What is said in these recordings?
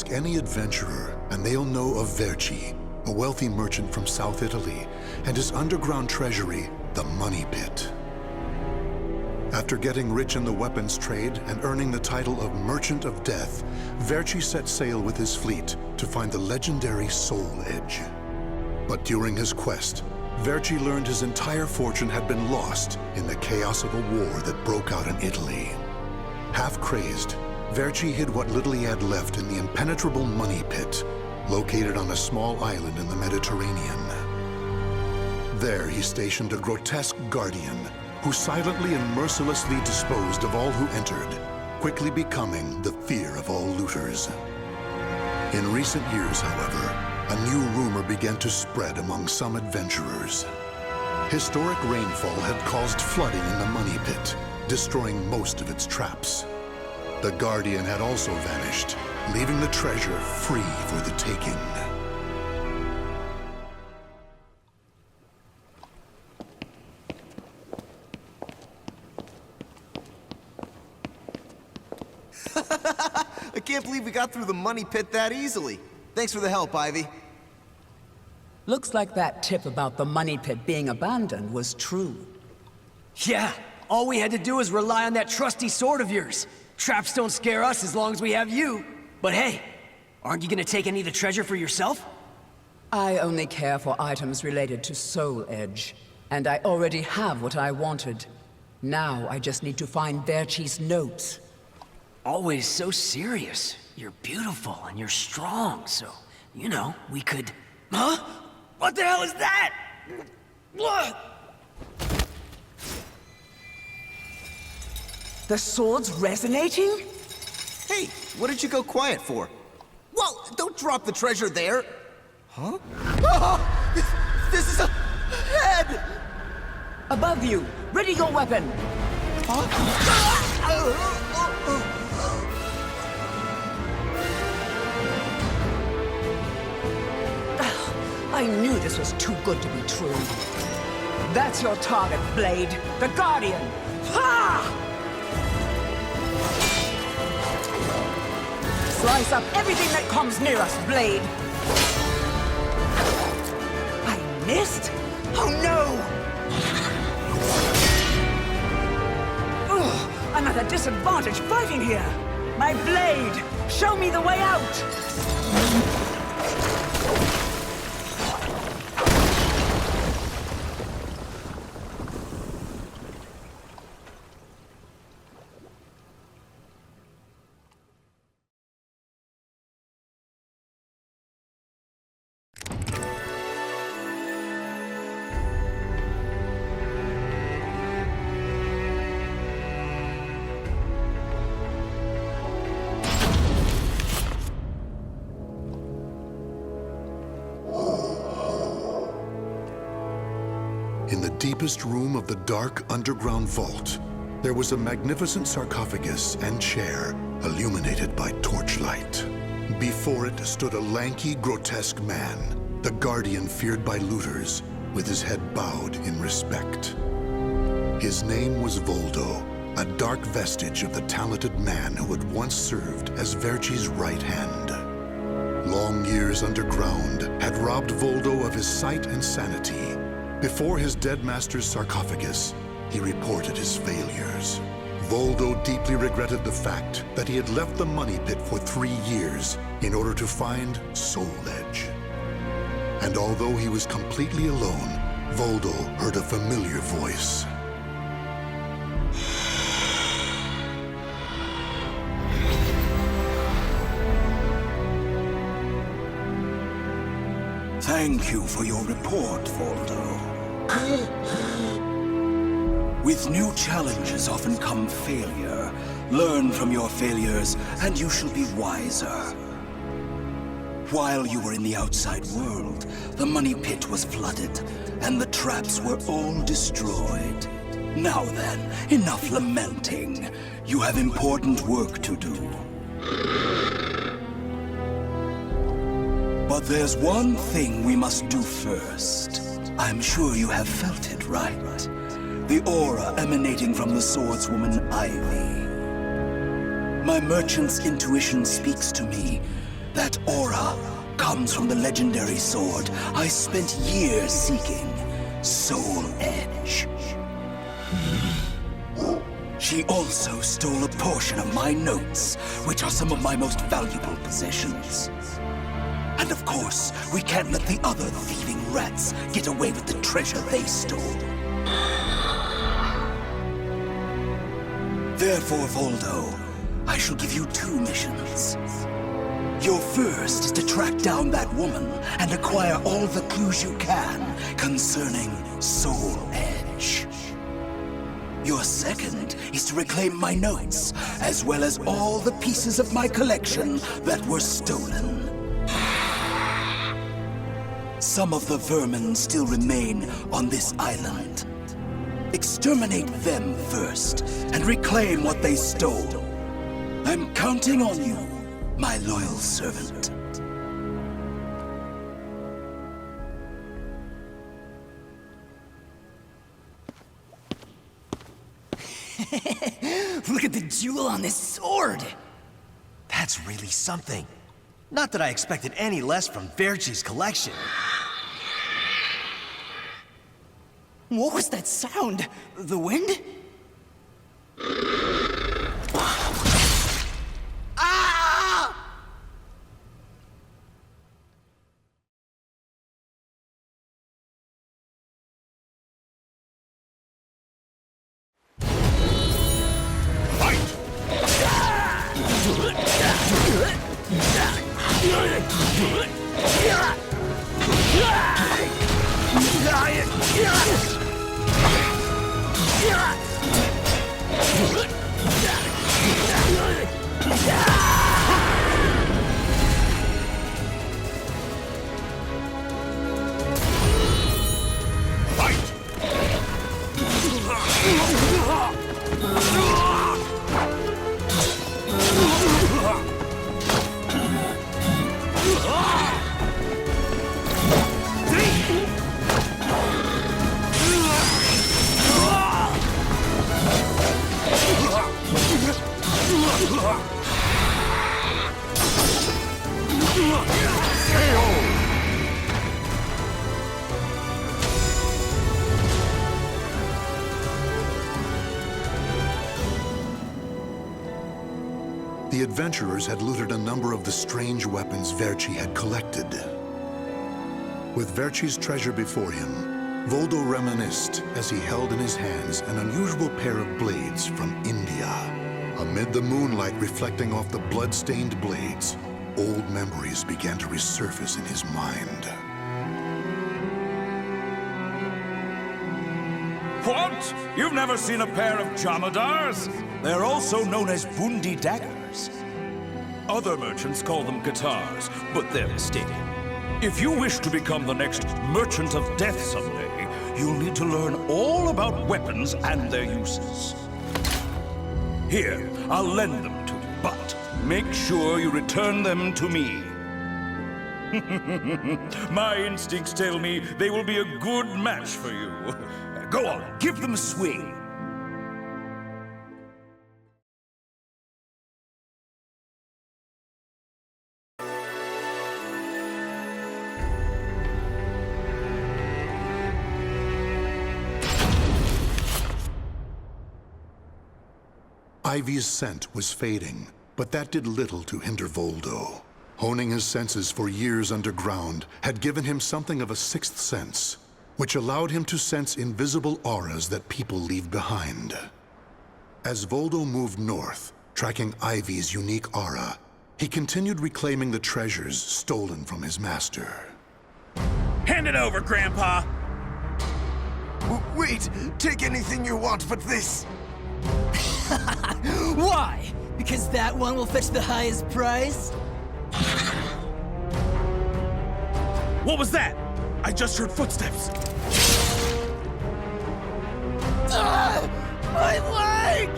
Ask any adventurer, and they'll know of Verci, a wealthy merchant from South Italy, and his underground treasury, the Money Pit. After getting rich in the weapons trade and earning the title of Merchant of Death, Verci set sail with his fleet to find the legendary Soul Edge. But during his quest, Verci learned his entire fortune had been lost in the chaos of a war that broke out in Italy. Half crazed, Verci hid what little he had left in the impenetrable Money Pit, located on a small island in the Mediterranean. There he stationed a grotesque guardian who silently and mercilessly disposed of all who entered, quickly becoming the fear of all looters. In recent years, however, a new rumor began to spread among some adventurers. Historic rainfall had caused flooding in the Money Pit, destroying most of its traps. The Guardian had also vanished, leaving the treasure free for the taking. I can't believe we got through the Money Pit that easily. Thanks for the help, Ivy. Looks like that tip about the Money Pit being abandoned was true. Yeah, all we had to do was rely on that trusty sword of yours. Traps don't scare us as long as we have you. But hey, aren't you gonna take any of the treasure for yourself? I only care for items related to Soul Edge, and I already have what I wanted. Now I just need to find Verci's notes. Always so serious. You're beautiful and you're strong, so, you know, we could... Huh? What the hell is that? What? The sword's resonating? Hey, what did you go quiet for? Whoa, don't drop the treasure there! Huh? Oh, this is a head! Above you! Ready your weapon! Huh? I knew this was too good to be true. That's your target, Blade. The Guardian! Ha! Slice up everything that comes near us, Blade! I missed? Oh no! Ugh, I'm at a disadvantage fighting here! My blade! Show me the way out! In the deepest room of the dark underground vault, there was a magnificent sarcophagus and chair illuminated by torchlight. Before it stood a lanky, grotesque man, the Guardian feared by looters, with his head bowed in respect. His name was Voldo, a dark vestige of the talented man who had once served as Verci's right hand. Long years underground had robbed Voldo of his sight and sanity. Before his dead master's sarcophagus, he reported his failures. Voldo deeply regretted the fact that he had left the Money Pit for 3 years in order to find Soul Edge. And although he was completely alone, Voldo heard a familiar voice. Thank you for your report, Voldo. With new challenges often come failure. Learn from your failures, and you shall be wiser. While you were in the outside world, the Money Pit was flooded, and the traps were all destroyed. Now then, enough lamenting. You have important work to do. But there's one thing we must do first. I'm sure you have felt it, right? The aura emanating from the swordswoman Ivy. My merchant's intuition speaks to me. That aura comes from the legendary sword I spent years seeking, Soul Edge. She also stole a portion of my notes, which are some of my most valuable possessions. And of course, we can't let the other thieving rats get away with the treasure they stole. Therefore, Voldo, I shall give you 2 missions. Your first is to track down that woman and acquire all the clues you can concerning Soul Edge. Your second is to reclaim my notes, as well as all the pieces of my collection that were stolen. Some of the vermin still remain on this island. Exterminate them first, and reclaim what they stole. I'm counting on you, my loyal servant. Look at the jewel on this sword! That's really something. Not that I expected any less from Verci's collection. What was that sound? The wind? Ah! The adventurers had looted a number of the strange weapons Verci had collected. With Verci's treasure before him, Voldo reminisced as he held in his hands an unusual pair of blades from India. Amid the moonlight reflecting off the blood-stained blades, old memories began to resurface in his mind. What? You've never seen a pair of Jamadars? They're also known as Bundi daggers. Other merchants call them guitars, but they're mistaken. If you wish to become the next Merchant of Death someday, you'll need to learn all about weapons and their uses. Here, I'll lend them to you, but make sure you return them to me. My instincts tell me they will be a good match for you. Go on, give them a swing. Ivy's scent was fading, but that did little to hinder Voldo. Honing his senses for years underground had given him something of a sixth sense, which allowed him to sense invisible auras that people leave behind. As Voldo moved north, tracking Ivy's unique aura, he continued reclaiming the treasures stolen from his master. Hand it over, Grandpa! Wait! Take anything you want but this! Why? Because that one will fetch the highest price? What was that? I just heard footsteps. My leg!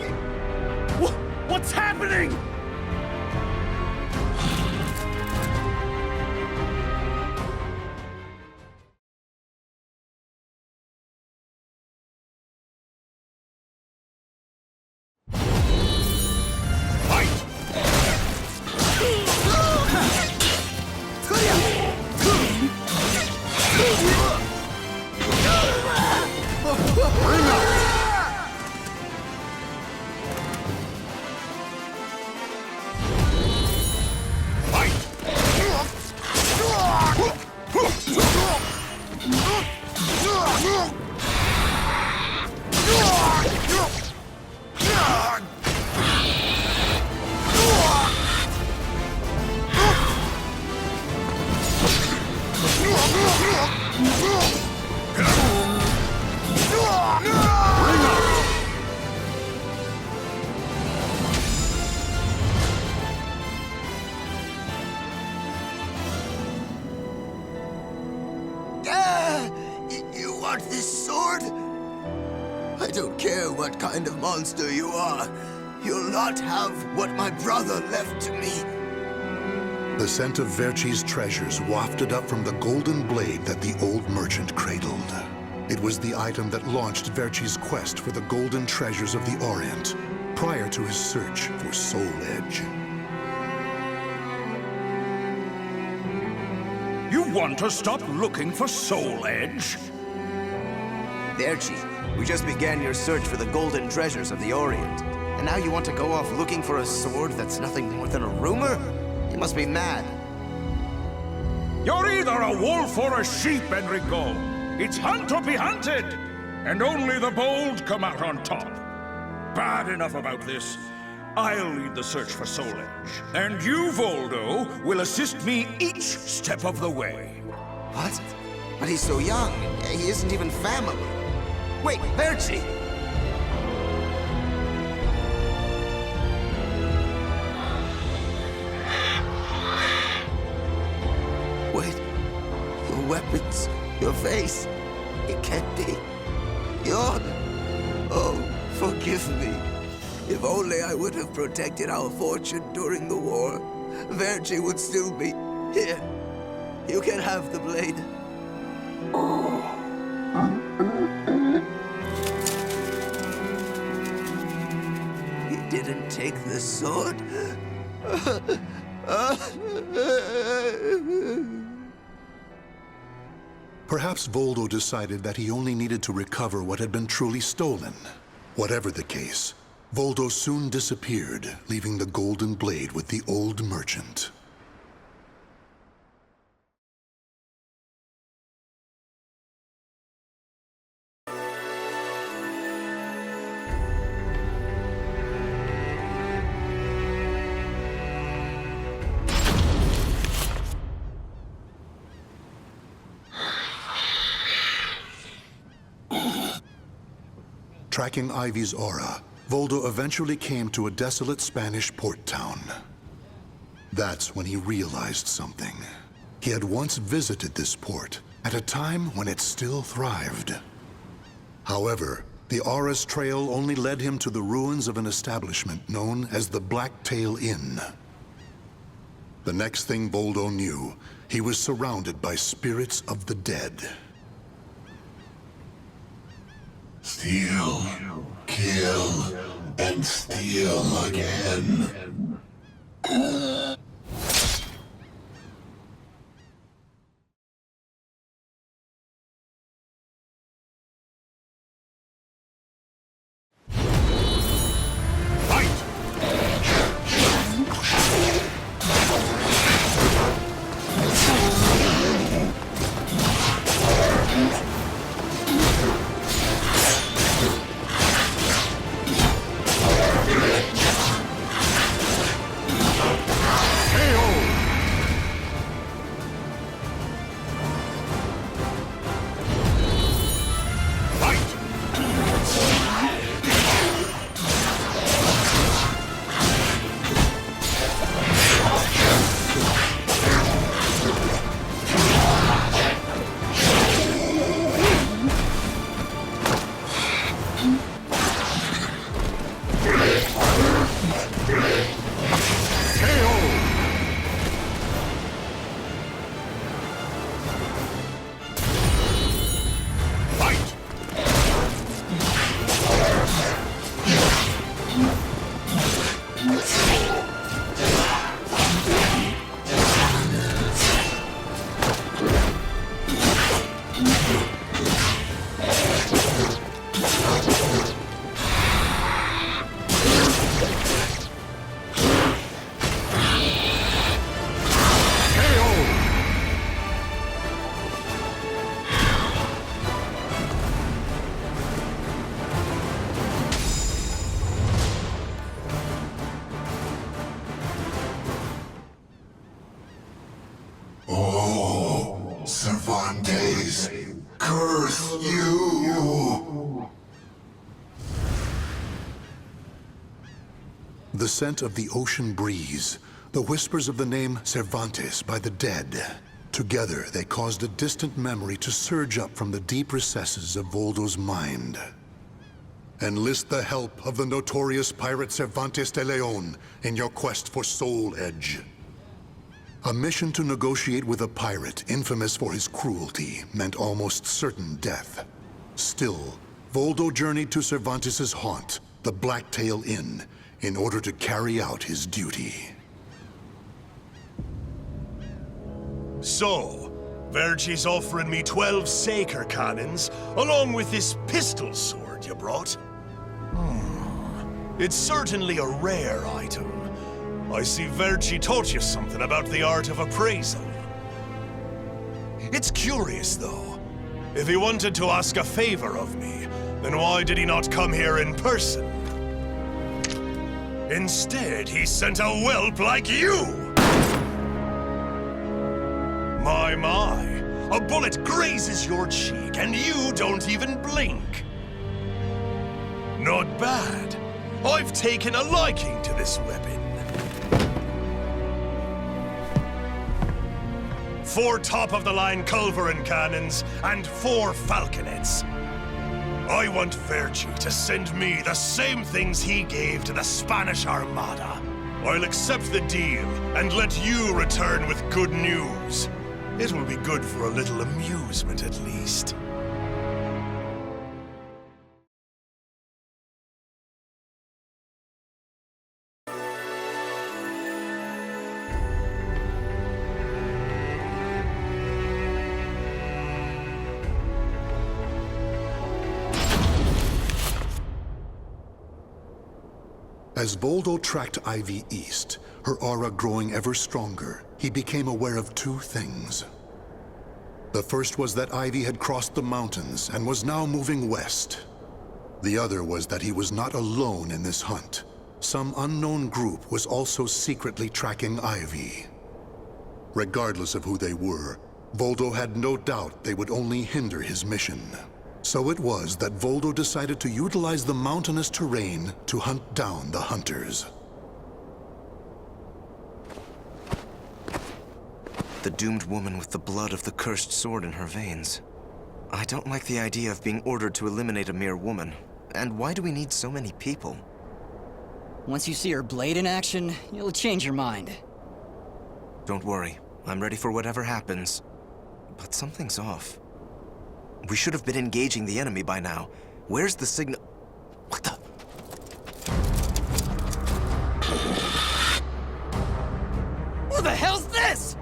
What's happening? You want this sword? I don't care what kind of monster you are. You'll not have what my brother left to me. The scent of Verci's treasures wafted up from the golden blade that the old merchant cradled. It was the item that launched Verci's quest for the golden treasures of the Orient, prior to his search for Soul Edge. You want to stop looking for Soul Edge? Verci, we just began your search for the golden treasures of the Orient. And now you want to go off looking for a sword that's nothing more than a rumor? You must be mad. You're either a wolf or a sheep, Enrico. It's hunt or be hunted. And only the bold come out on top. Bad enough about this. I'll lead the search for Soul Edge. And you, Voldo, will assist me each step of the way. What? But he's so young. He isn't even family. Wait, Verci! Wait. Your weapons, your face. It can't be. You're... Oh, forgive me. If only I would have protected our fortune during the war, Verci would still be here. You can have the blade. He didn't take the sword. Perhaps Voldo decided that he only needed to recover what had been truly stolen. Whatever the case, Voldo soon disappeared, leaving the golden blade with the old merchant. Tracking Ivy's aura, Voldo eventually came to a desolate Spanish port town. That's when he realized something. He had once visited this port, at a time when it still thrived. However, the aura's trail only led him to the ruins of an establishment known as the Blacktail Inn. The next thing Voldo knew, he was surrounded by spirits of the dead. Steal, kill, and steal again. Cervantes, curse you! The scent of the ocean breeze, the whispers of the name Cervantes by the dead. Together, they caused a distant memory to surge up from the deep recesses of Voldo's mind. Enlist the help of the notorious pirate Cervantes de Leon in your quest for Soul Edge. A mission to negotiate with a pirate infamous for his cruelty meant almost certain death. Still, Voldo journeyed to Cervantes' haunt, the Blacktail Inn, in order to carry out his duty. So, Verci's offering me 12 Saker cannons, along with this pistol sword you brought. It's certainly a rare item. I see Verci taught you something about the art of appraisal. It's curious, though. If he wanted to ask a favor of me, then why did he not come here in person? Instead, he sent a whelp like you! My, a bullet grazes your cheek and you don't even blink. Not bad. I've taken a liking to this weapon. 4 top-of-the-line culverin cannons and 4 falconets. I want Verci to send me the same things he gave to the Spanish Armada. I'll accept the deal and let you return with good news. It will be good for a little amusement, at least. As Voldo tracked Ivy east, her aura growing ever stronger, he became aware of 2 things. The first was that Ivy had crossed the mountains and was now moving west. The other was that he was not alone in this hunt. Some unknown group was also secretly tracking Ivy. Regardless of who they were, Voldo had no doubt they would only hinder his mission. So it was that Voldo decided to utilize the mountainous terrain to hunt down the hunters. The doomed woman with the blood of the cursed sword in her veins. I don't like the idea of being ordered to eliminate a mere woman. And why do we need so many people? Once you see her blade in action, you'll change your mind. Don't worry. I'm ready for whatever happens. But something's off. We should have been engaging the enemy by now. Where's the signal? What the? What the hell's this?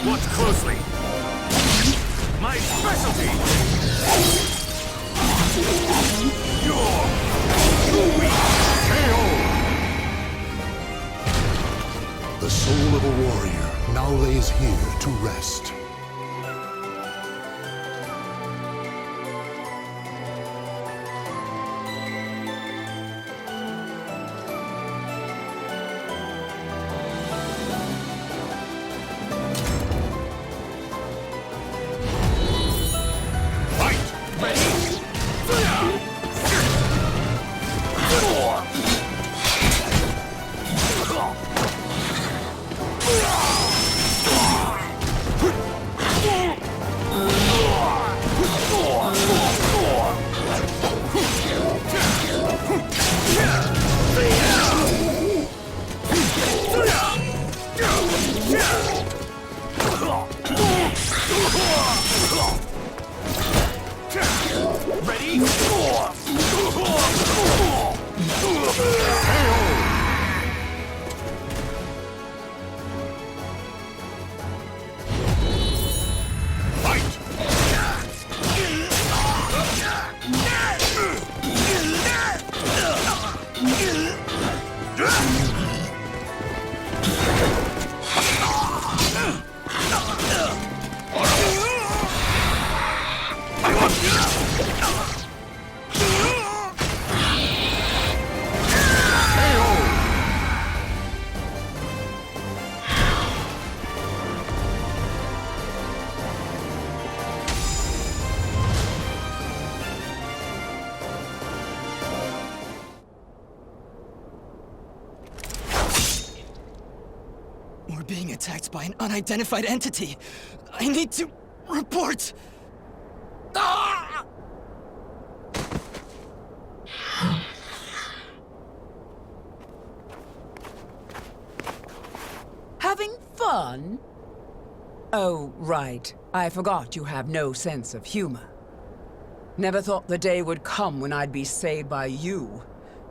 Watch closely. My specialty! The soul of a warrior now lays here to rest. Ready? We're being attacked by an unidentified entity. I need to report. Ah! Having fun? Oh, right. I forgot you have no sense of humor. Never thought the day would come when I'd be saved by you.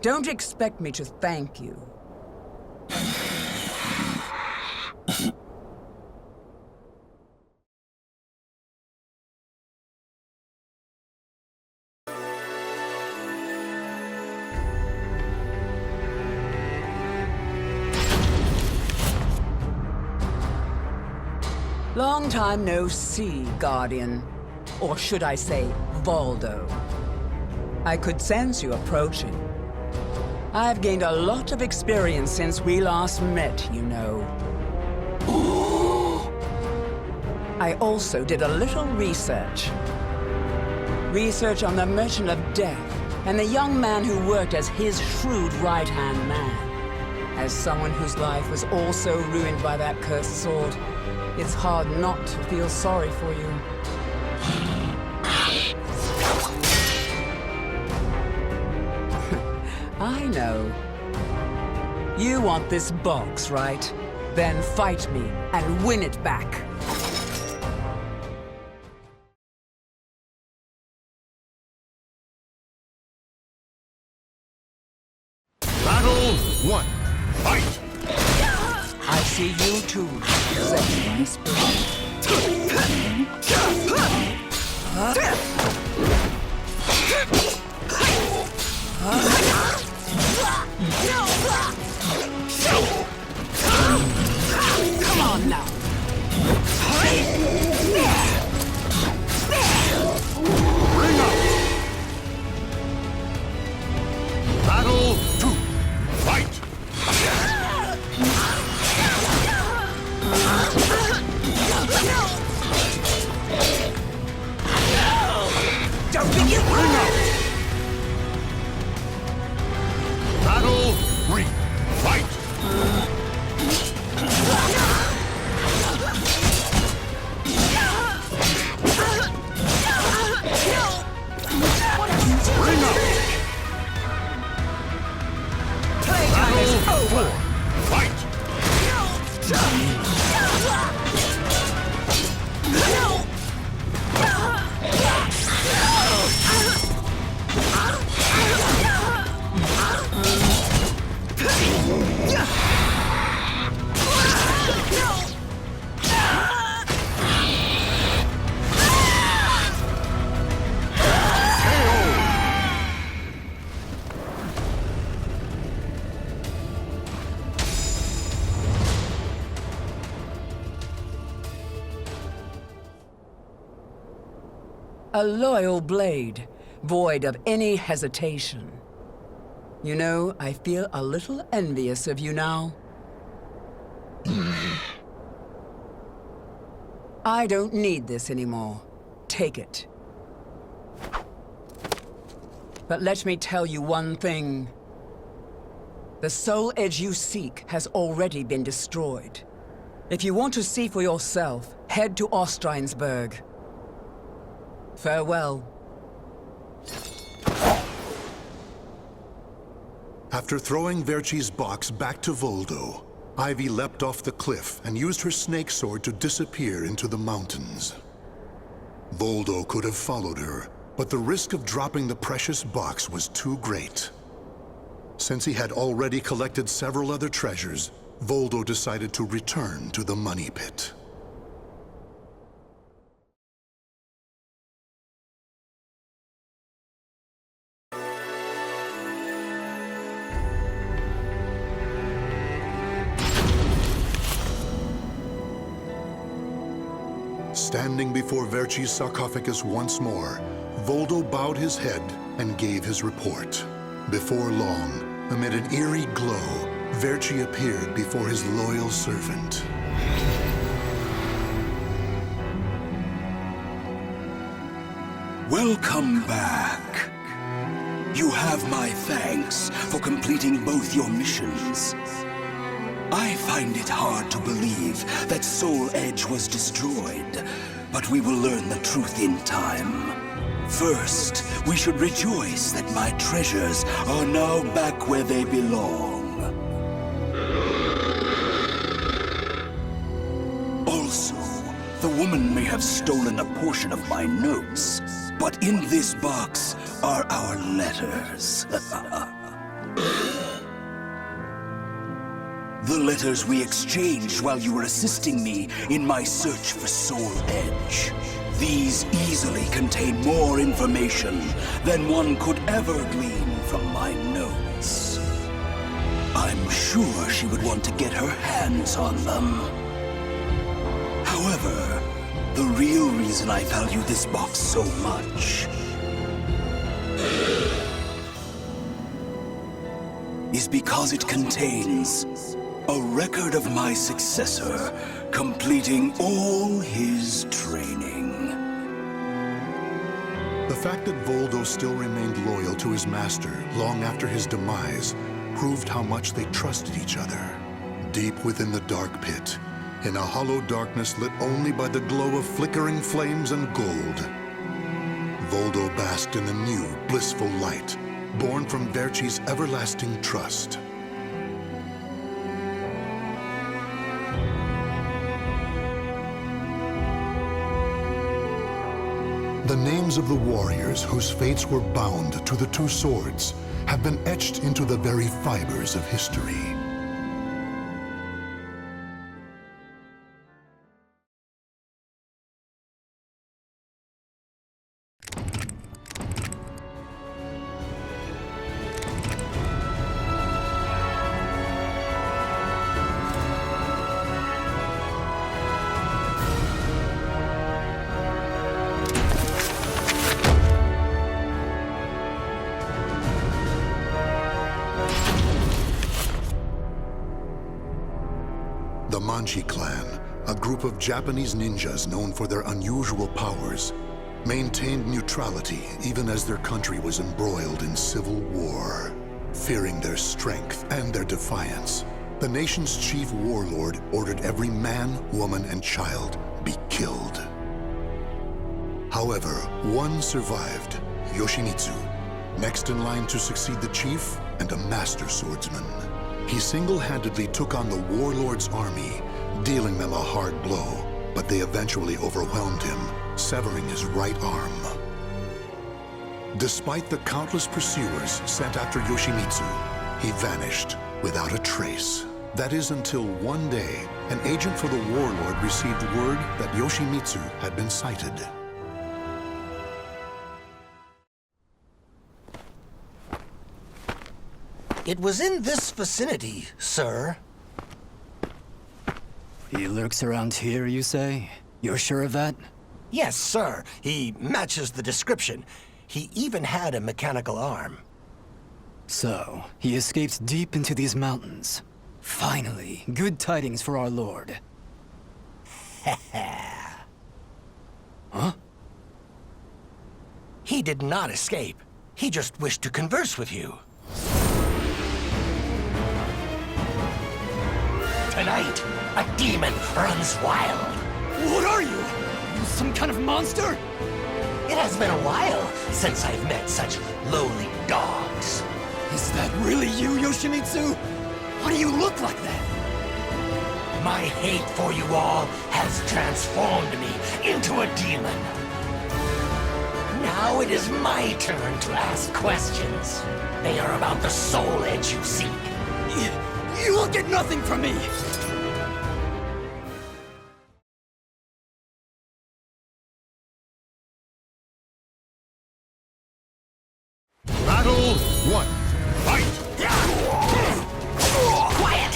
Don't expect me to thank you. Long time no see, Guardian. Or should I say, Voldo. I could sense you approaching. I've gained a lot of experience since we last met, you know. I also did a little research. Research on the Merchant of Death and the young man who worked as his shrewd right-hand man. As someone whose life was also ruined by that cursed sword, it's hard not to feel sorry for you. I know. You want this box, right? Then fight me and win it back. Battle 1. Fight! I see you too, possessed by spirit. Come on now. Bring up! Battle 2. Fight! Don't think you Bring up! Battle 3. Fight! Bring up! Playtime is over! Fight! A loyal blade, void of any hesitation. You know, I feel a little envious of you now. I don't need this anymore. Take it. But let me tell you one thing. The soul edge you seek has already been destroyed. If you want to see for yourself, head to Ostreinsburg. Farewell. After throwing Verci's box back to Voldo, Ivy leapt off the cliff and used her snake sword to disappear into the mountains. Voldo could have followed her, but the risk of dropping the precious box was too great. Since he had already collected several other treasures, Voldo decided to return to the money pit. Standing before Verci's sarcophagus once more, Voldo bowed his head and gave his report. Before long, amid an eerie glow, Verci appeared before his loyal servant. Welcome back. You have my thanks for completing both your missions. I find it hard to believe that Soul Edge was destroyed, but we will learn the truth in time. First, we should rejoice that my treasures are now back where they belong. Also, the woman may have stolen a portion of my notes, but in this box are our letters. The letters we exchanged while you were assisting me in my search for Soul Edge. These easily contain more information than one could ever glean from my notes. I'm sure she would want to get her hands on them. However, the real reason I value this box so much is because it contains a record of my successor completing all his training. The fact that Voldo still remained loyal to his master long after his demise proved how much they trusted each other. Deep within the dark pit, in a hollow darkness lit only by the glow of flickering flames and gold, Voldo basked in a new, blissful light, born from Verci's everlasting trust. The names of the warriors whose fates were bound to the two swords have been etched into the very fibers of history. The Manji clan, a group of Japanese ninjas known for their unusual powers, maintained neutrality even as their country was embroiled in civil war. Fearing their strength and their defiance, the nation's chief warlord ordered every man, woman, and child be killed. However, one survived, Yoshimitsu, next in line to succeed the chief and a master swordsman. He single-handedly took on the warlord's army, dealing them a hard blow, but they eventually overwhelmed him, severing his right arm. Despite the countless pursuers sent after Yoshimitsu, he vanished without a trace. That is until one day, an agent for the warlord received word that Yoshimitsu had been sighted. It was in this vicinity, sir. He lurks around here, you say? You're sure of that? Yes, sir. He matches the description. He even had a mechanical arm. So, he escaped deep into these mountains. Finally, good tidings for our lord. Huh? He did not escape. He just wished to converse with you. Tonight, a demon runs wild. What are you? You some kind of monster? It has been a while since I've met such lowly dogs. Is that really you, Yoshimitsu? Why do you look like that? My hate for you all has transformed me into a demon. Now it is my turn to ask questions. They are about the Soul Edge you seek. You will get nothing from me! Battle 1. Fight! Quiet!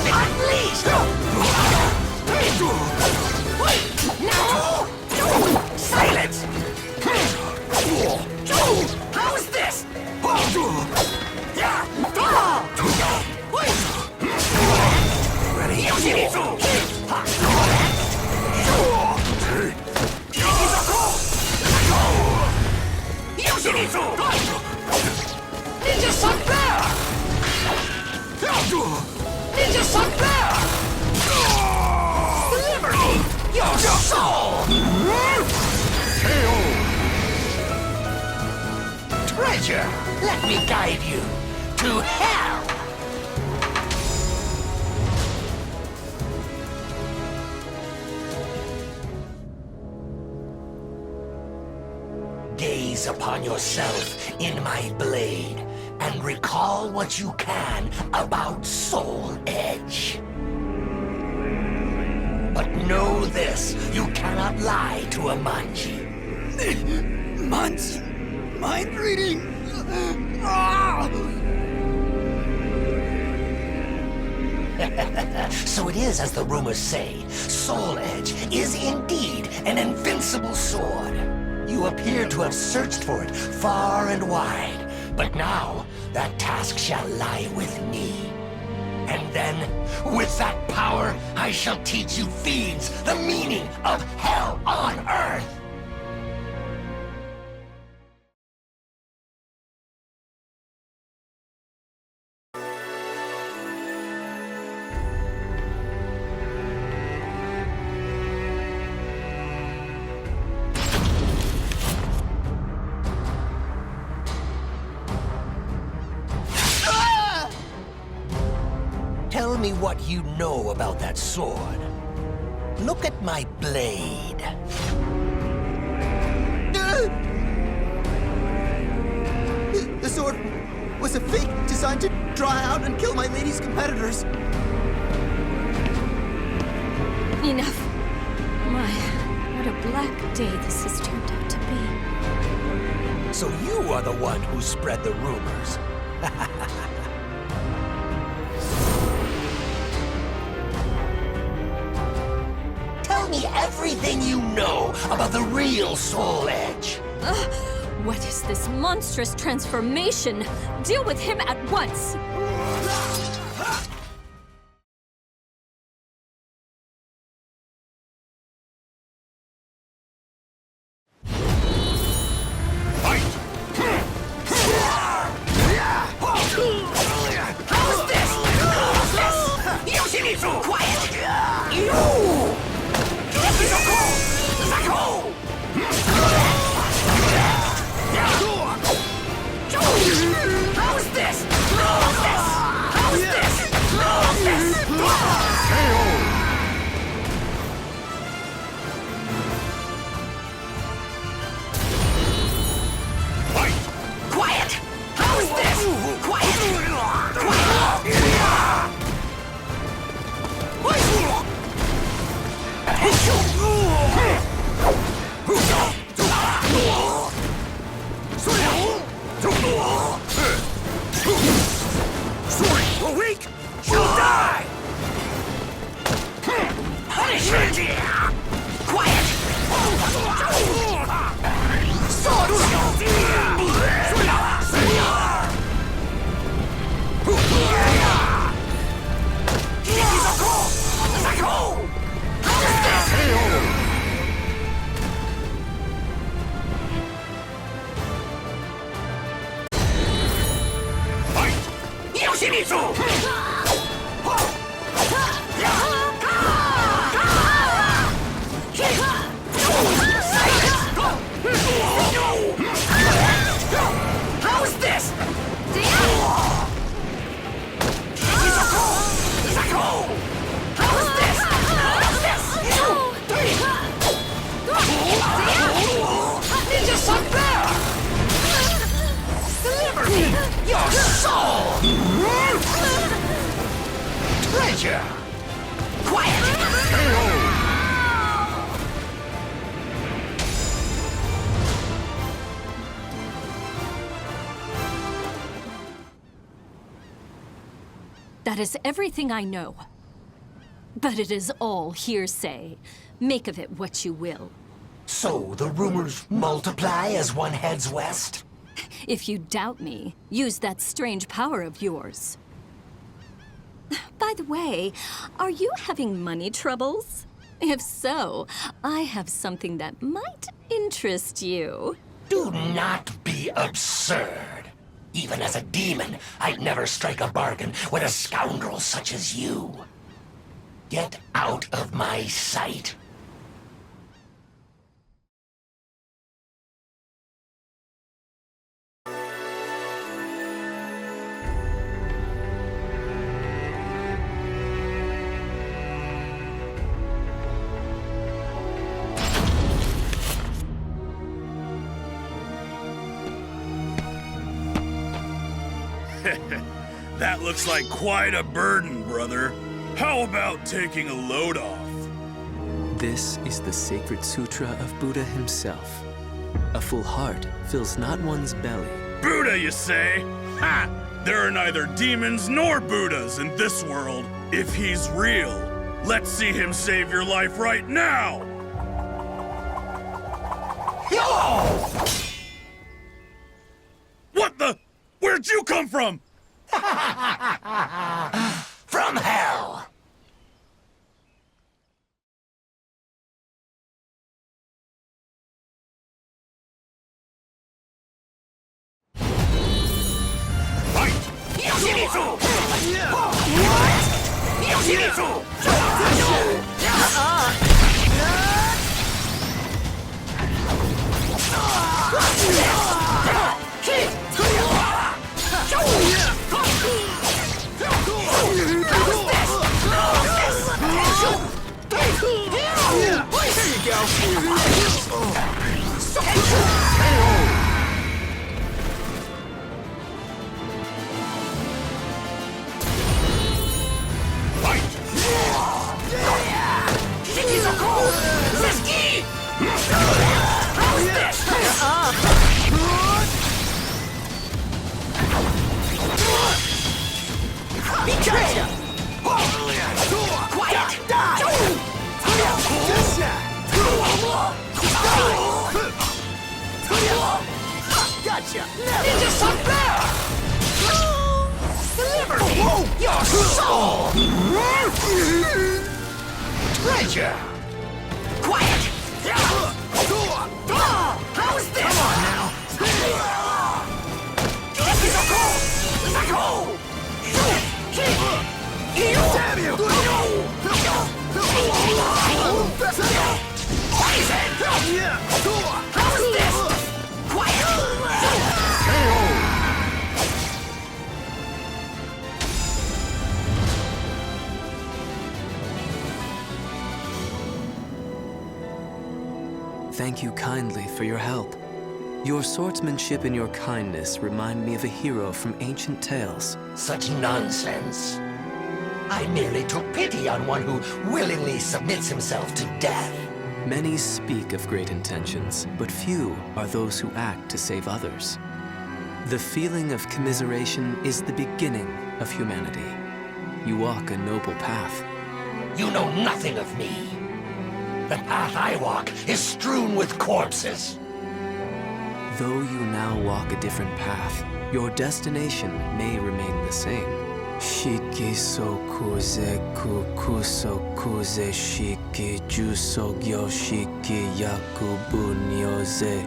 Unleashed! Now! Silence! How is this? Ready? Yoshimitsu! Yoshimitsu! Ninja Sun Bear! Ninja Sun Bear! Deliver me your soul! Treasure, let me guide you to hell! Gaze upon yourself in my blade and recall what you can about Soul Edge. But know this, you cannot lie to a Manji. Mind reading! So it is as the rumors say. Soul Edge is indeed an invincible sword. You appear to have searched for it far and wide, but now that task shall lie with me. And then, with that power, I shall teach you fiends the meaning of hell on earth. Tell me what you know about that sword. Look at my blade. The sword was a fake designed to draw out and kill my lady's competitors. Enough. My, what a black day this has turned out to be. So you are the one who spread the rumors. Tell me everything you know about the real Soul Edge. What is this monstrous transformation? Deal with him at once! How's this? Yoshimitsu! Quiet! How's this? How's this? How's this? Quiet! How's this? Quiet! You're weak! You'll die! Punish it! Quiet! Yoshimitsu! How's this? Ninja Sun Bear! Deliver me your soul! Treasure! Quiet! That is everything I know. But it is all hearsay. Make of it what you will. So, the rumors multiply as one heads west? If you doubt me, use that strange power of yours. By the way, are you having money troubles? If so, I have something that might interest you. Do not be absurd. Even as a demon, I'd never strike a bargain with a scoundrel such as you. Get out of my sight. That looks like quite a burden, brother. How about taking a load off? This is the sacred sutra of Buddha himself. A full heart fills not one's belly. Buddha, you say? Ha! There are neither demons nor Buddhas in this world. If he's real, let's see him save your life right now! What the? Where'd you come from? From hell! Yoshimitsu! What? Yoshimitsu! Gotcha! Ninja Sunflare! Deliver me your soul! Treasure! Quiet! How's this? Come on now! Damn you! Poison! How's this? Thank you kindly for your help. Your swordsmanship and your kindness remind me of a hero from ancient tales. Such nonsense. I merely took pity on one who willingly submits himself to death. Many speak of great intentions, but few are those who act to save others. The feeling of commiseration is the beginning of humanity. You walk a noble path. You know nothing of me. The path I walk is strewn with corpses. Though you now walk a different path, your destination may remain the same. Shiki sokuze kukuso kuze shiki juso yoshiki yakubu nyoze.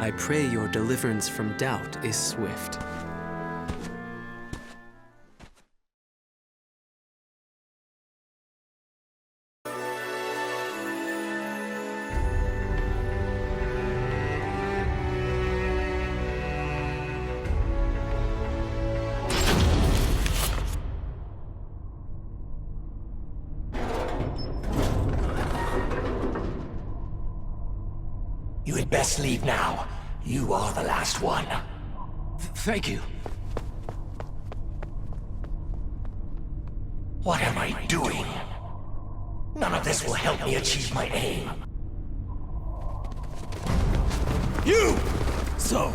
I pray your deliverance from doubt is swift. You had best leave now. You are the last one. Thank you. What am I doing? None of this will help me achieve my aim. You! So,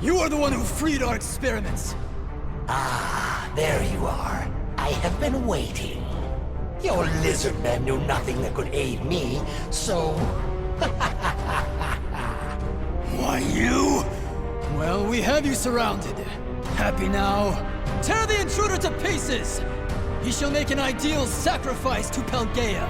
you are the one who freed our experiments. Ah, there you are. I have been waiting. Your lizard men knew nothing that could aid me, so... Why, you? Well, we have you surrounded. Happy now? Tear the intruder to pieces! He shall make an ideal sacrifice to Pelgaea.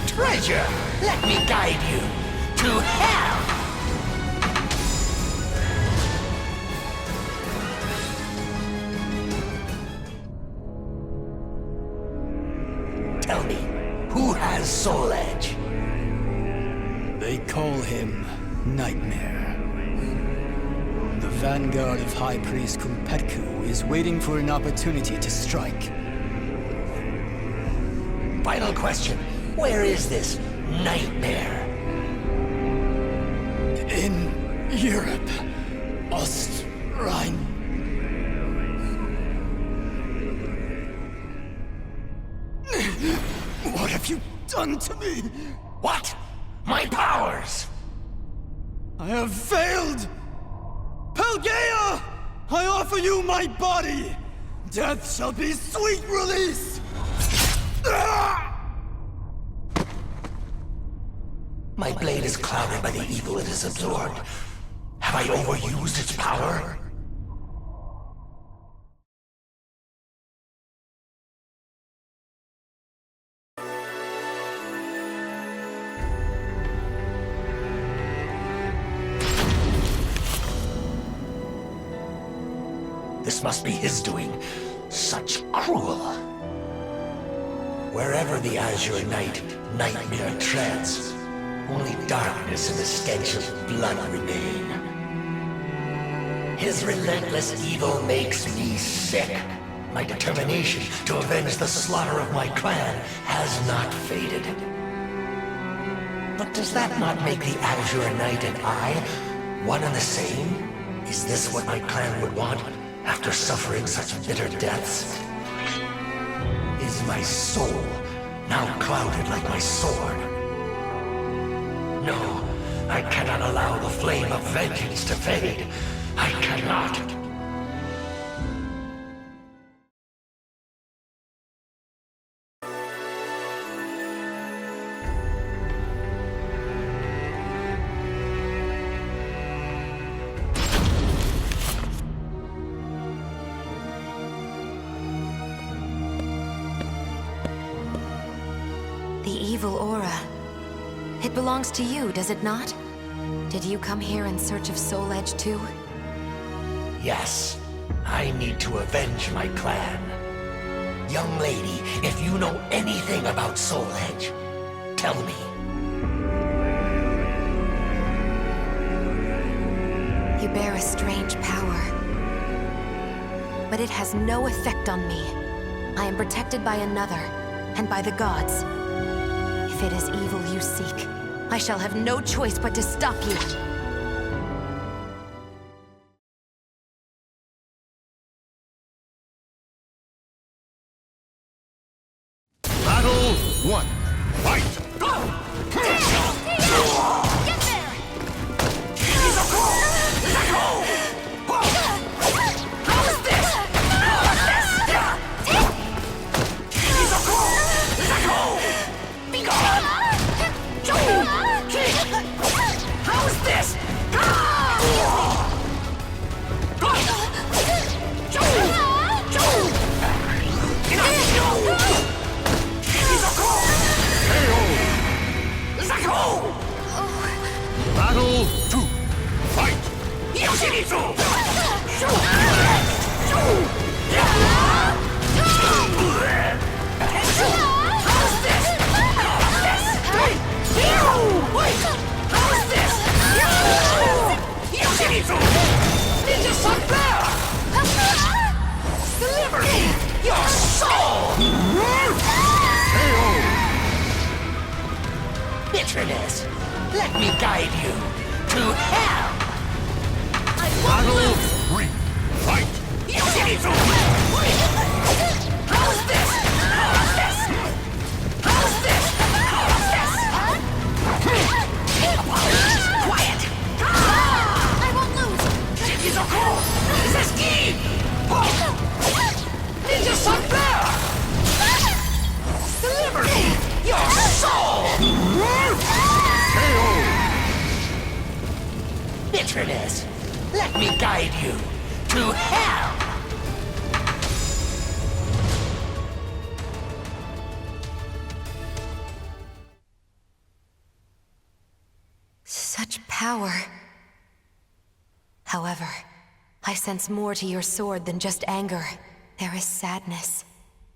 Treasure, let me guide you to hell! Tell me, who has Soul Edge? They call him Nightmare. The vanguard of High Priest Kumpetku is waiting for an opportunity to strike. Final question. Where is this Nightmare? In Europe. Ostrine. What have you done to me? What? My powers! I have failed! Pelgaea! I offer you my body! Death shall be sweet release! My blade is clouded by the evil it has absorbed. Have I overused its power? This must be his doing. Such cruel. Wherever the Azure Knight, Nightmare treads, only darkness and the stench of blood remain. His relentless evil makes me sick. My determination to avenge the slaughter of my clan has not faded. But does that not make the Azure Knight and I one and the same? Is this what my clan would want after suffering such bitter deaths? Is my soul now clouded like my sword? No, I cannot allow the flame of vengeance to fade. I cannot. The evil aura. It belongs to you, does it not? Did you come here in search of Soul Edge too? Yes, I need to avenge my clan. Young lady, if you know anything about Soul Edge, tell me. You bear a strange power. But it has no effect on me. I am protected by another, and by the gods. If it is evil you seek, I shall have no choice but to stop you. Battle Bitterness, let me guide you to hell! Battle 3. Fight! Yoshimitsu! How's this? How's this? How's this? How's this? Quiet! I won't lose! Shikizoku! Zeski! Ninja Sunbear! Deliver me your soul! Bitterness, let me guide you to hell! Such power. However, I sense more to your sword than just anger. There is sadness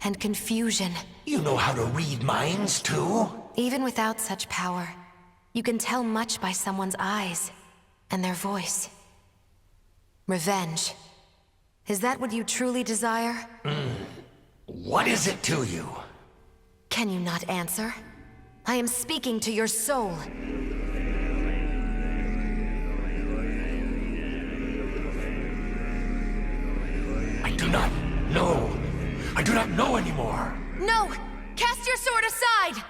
and confusion. You know how to read minds, too? Even without such power, you can tell much by someone's eyes and their voice. Revenge. Is that what you truly desire? What is it to you? Can you not answer? I am speaking to your soul. I do not know. I do not know anymore. No! Cast your sword aside!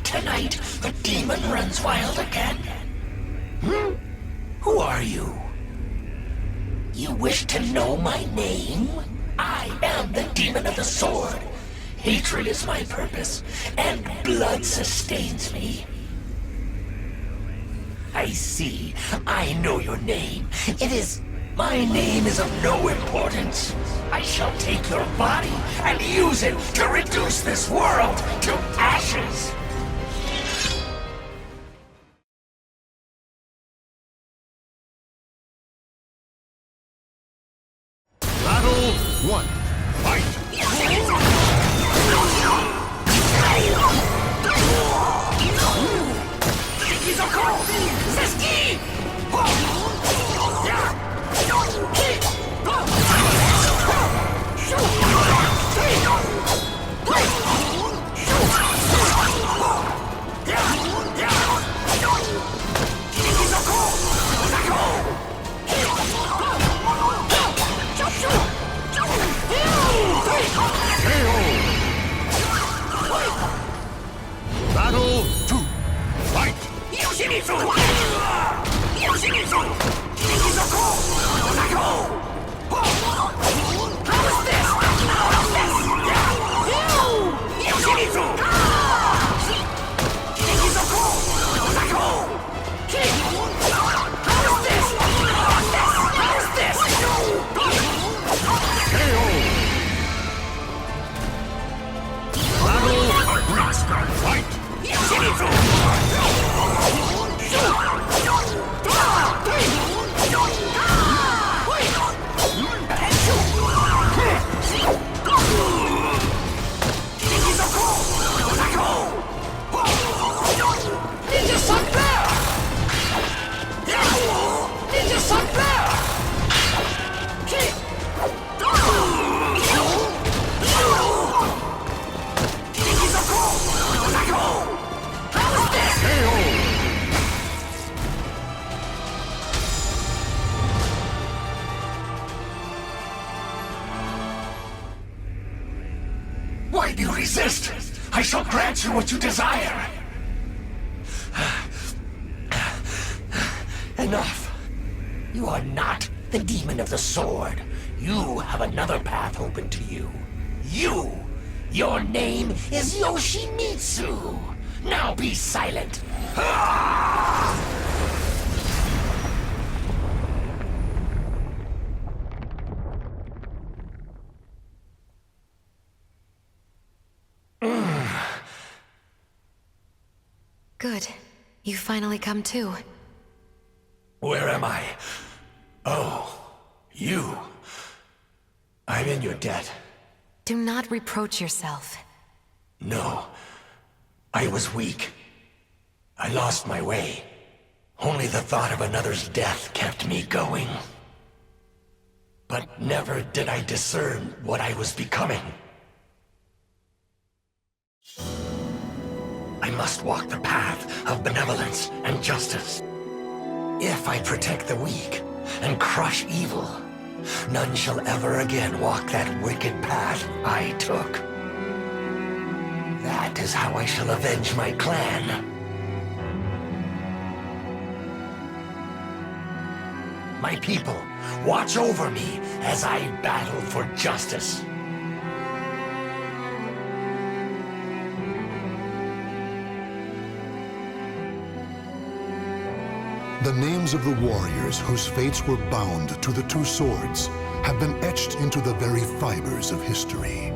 Tonight, the demon runs wild again. Who are you? You wish to know my name? I am the demon of the sword. Hatred is my purpose, and blood sustains me. I see. I know your name. My name is of no importance. I shall take your body and use it to reduce this world to ashes. Battle 1. Fight! Battle 2. Fight! Yoshimitsu! Yoshimitsu! Ikizoku! Ozako! How is this? How is this? Yoshimitsu! Ikizoku! Ozako! How is this? How is this? Battle 3. Fight! Yoshimitsu! Ninja Sunbear! Ninja Sunbear! Why do you resist? I shall grant you what you desire. Enough. You are not the demon of the sword. You have another path open to you. Your name is Yoshimitsu. Now be silent. Good. You finally come to. Where am I? Oh, you. I'm in your debt. Do not reproach yourself. No. I was weak. I lost my way. Only the thought of another's death kept me going. But never did I discern what I was becoming. I must walk the path of benevolence and justice. If I protect the weak and crush evil, none shall ever again walk that wicked path I took. That is how I shall avenge my clan. My people, watch over me as I battle for justice. The names of the warriors whose fates were bound to the two swords have been etched into the very fibers of history.